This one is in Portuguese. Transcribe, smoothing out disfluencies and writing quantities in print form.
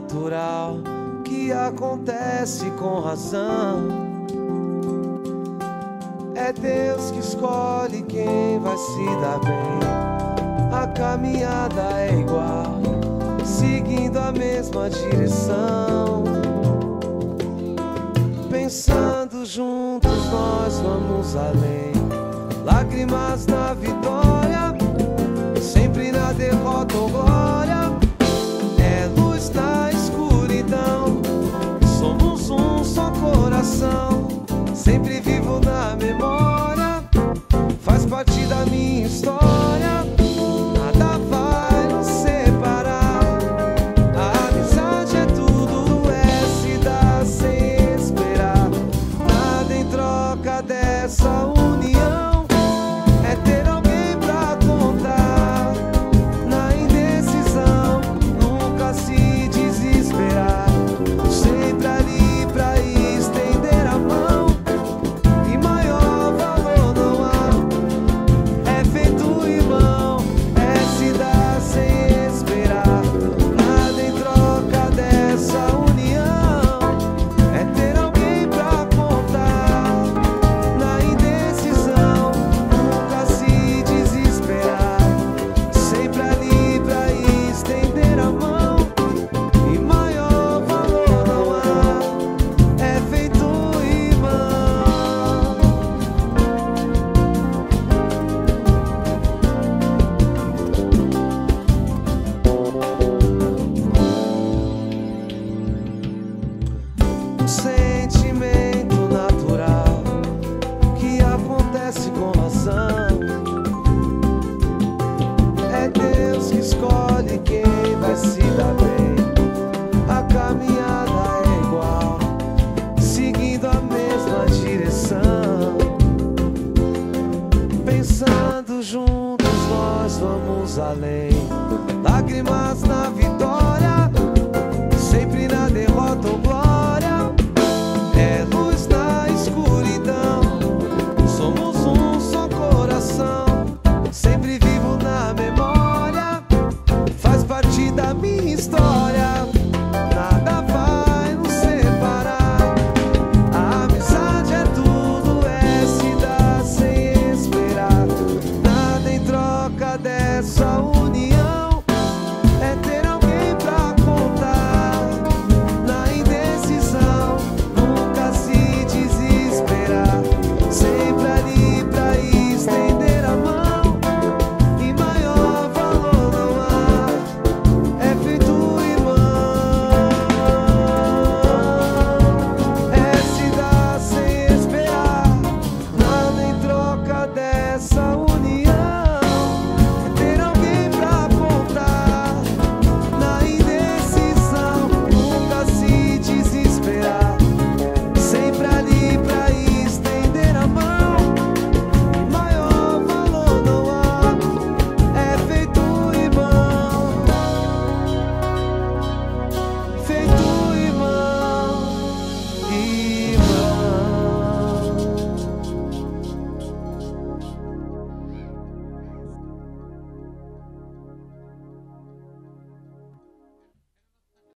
natural que acontece com razão. É Deus que escolhe quem vai se dar bem. A caminhada é igual, seguindo a mesma direção. Pensando juntos nós vamos além. Lágrimas na vitória, sempre na derrota ou glória. É luz na escuridão, somos um só coração, sempre vivo.